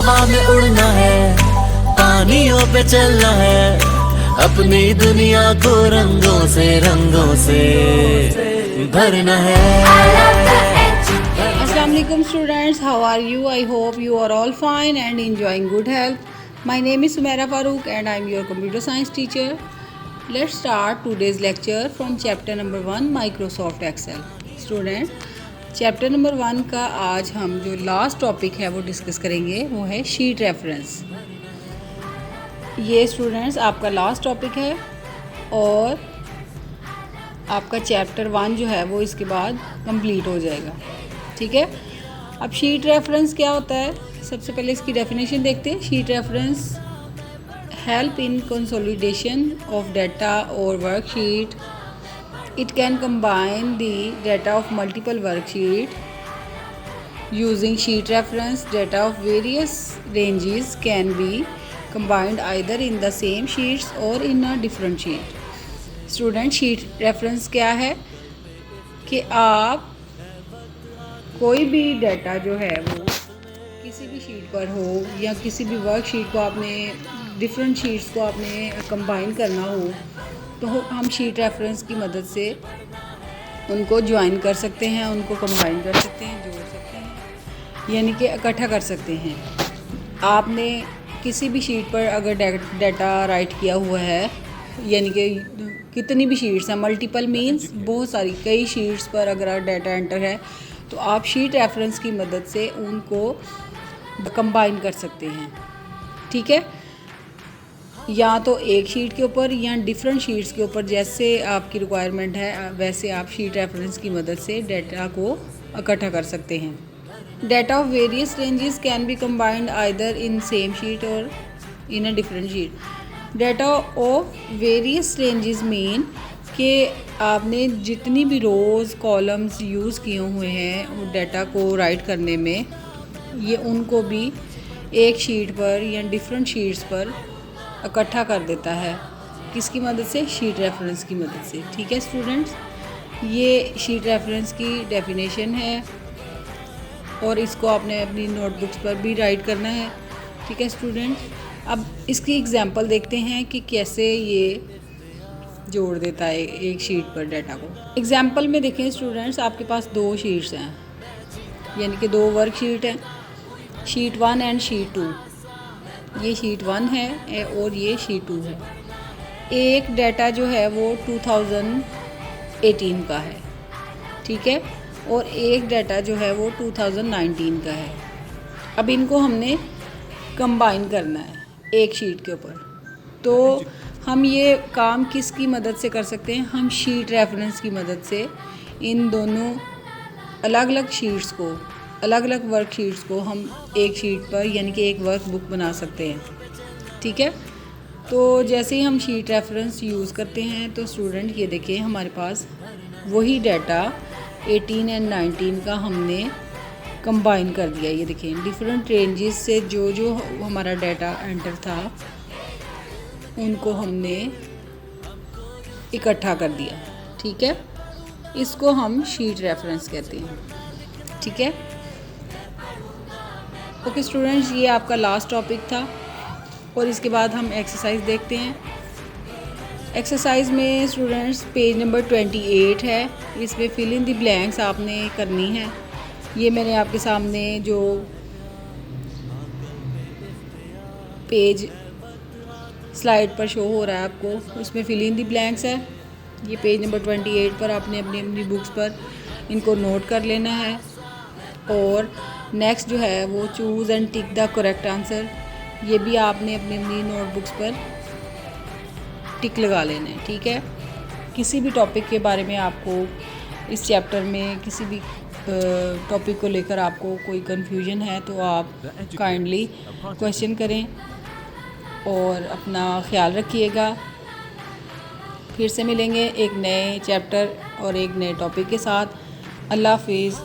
हवा में उड़ना है, पानियों पे चलना है, अपनी दुनिया को रंगों से भरना है। Assalamu alaikum students, how are you? I hope you are all fine and enjoying good health. My name is Sumaira Farooq and I am your computer science teacher. Let's start today's lecture from chapter number 1 Microsoft Excel. Student, chapter number 1 का आज हम जो last topic है वो discuss करेंगे, वो है sheet reference. ये स्टूडेंट्स आपका लास्ट टॉपिक है और आपका चैप्टर 1 जो है वो इसके बाद कंप्लीट हो जाएगा। ठीक है, अब शीट रेफरेंस क्या होता है, सबसे पहले इसकी डेफिनेशन देखते हैं। Sheet reference help in consolidation of data और worksheet. It can combine the data of multiple worksheets. Using sheet reference, data of various ranges can be combined either in the same sheets or in a different sheet. Student, sheet reference क्या है कि आप कोई भी data जो है वो किसी भी शीट पर हो या किसी भी वर्कशीट को आपने डिफरेंट शीट्स को आपने कंबाइन करना हो तो हम शीट रेफरेंस की मदद से उनको ज्वाइन कर सकते हैं, उनको कंबाइन कर सकते हैं, जोड़ सकते हैं, यानी कि इकट्ठा कर सकते हैं। आपने किसी भी शीट पर अगर डाटा राइट किया हुआ है, यानी कि कितनी भी शीट्स हैं, मल्टीपल मींस बहुत सारी, कई शीट्स पर अगर डाटा एंटर है तो आप शीट रेफरेंस की मदद से उनको कंबाइन कर सकते हैं। ठीक है, या तो एक शीट के ऊपर या डिफरेंट शीट्स के ऊपर, जैसे आपकी रिक्वायरमेंट है वैसे आप शीट रेफरेंस की मदद से डाटा को इकट्ठा कर सकते हैं। Data of various ranges can be combined either in same sheet और in a different sheet. Data of various ranges mean कि आपने जितनी भी रोज़ कॉलम्स यूज़ किए हुए हैं डाटा को राइट करने में, ये उनको भी एक शीट पर या डिफरेंट शीट्स पर इकट्ठा कर देता है। किसकी मदद से? शीट रेफरेंस की मदद से। ठीक है स्टूडेंट्स, ये शीट रेफरेंस की डेफिनेशन है और इसको आपने अपनी नोटबुक्स पर भी राइट करना है। ठीक है स्टूडेंट्स, अब इसकी एग्जांपल देखते हैं कि कैसे ये जोड़ देता है एक शीट पर डाटा को। एग्जांपल में देखें स्टूडेंट्स, आपके पास 2 शीट्स हैं, यानी कि 2 वर्कशीट हैं, शीट 1 एंड शीट 2। ये शीट 1 है और ये शीट 2 है। एक डाटा जो है वो 2018 का है, ठीक है, और एक डाटा जो है वो 2019 का है। अब इनको हमने कंबाइन करना है एक शीट के ऊपर, तो हम ये काम किसकी मदद से कर सकते हैं? हम शीट रेफरेंस की मदद से इन दोनों अलग अलग शीट्स को, अलग अलग वर्कशीट्स को हम एक शीट पर यानी कि एक वर्कबुक बना सकते हैं। ठीक है, तो जैसे ही हम शीट रेफरेंस यूज़ करते हैं तो स्टूडेंट ये देखिए हमारे पास वही डाटा 18 एंड 19 का हमने कंबाइन कर दिया। ये देखिए डिफरेंट रेंजेस से जो जो हमारा डाटा एंटर था उनको हमने इकट्ठा कर दिया। ठीक है, इसको हम शीट रेफरेंस कहते हैं। ठीक है, ओके स्टूडेंट्स, ये आपका लास्ट टॉपिक था और इसके बाद हम एक्सरसाइज देखते हैं। एक्सरसाइज में स्टूडेंट्स पेज नंबर 28 है, इसमें फिल इन द ब्लैंक्स आपने करनी है। ये मैंने आपके सामने जो पेज स्लाइड पर शो हो रहा है आपको, उसमें फिल इन द ब्लैंक्स है। ये पेज नंबर 28 पर आपने अपनी अपनी बुक्स पर इनको नोट कर लेना है और नेक्स्ट जो है वो choose and tick the correct answer, ये भी आपने अपनी अपनी नोटबुक्स पर टिक लगा लेना है। ठीक है, किसी भी टॉपिक के बारे में आपको इस चैप्टर में किसी भी टॉपिक को लेकर आपको कोई कन्फ्यूजन है तो आप काइंडली क्वेश्चन करें और अपना ख्याल रखिएगा। फिर से मिलेंगे एक नए चैप्टर और एक नए टॉपिक के साथ। अल्लाह हाफिज़।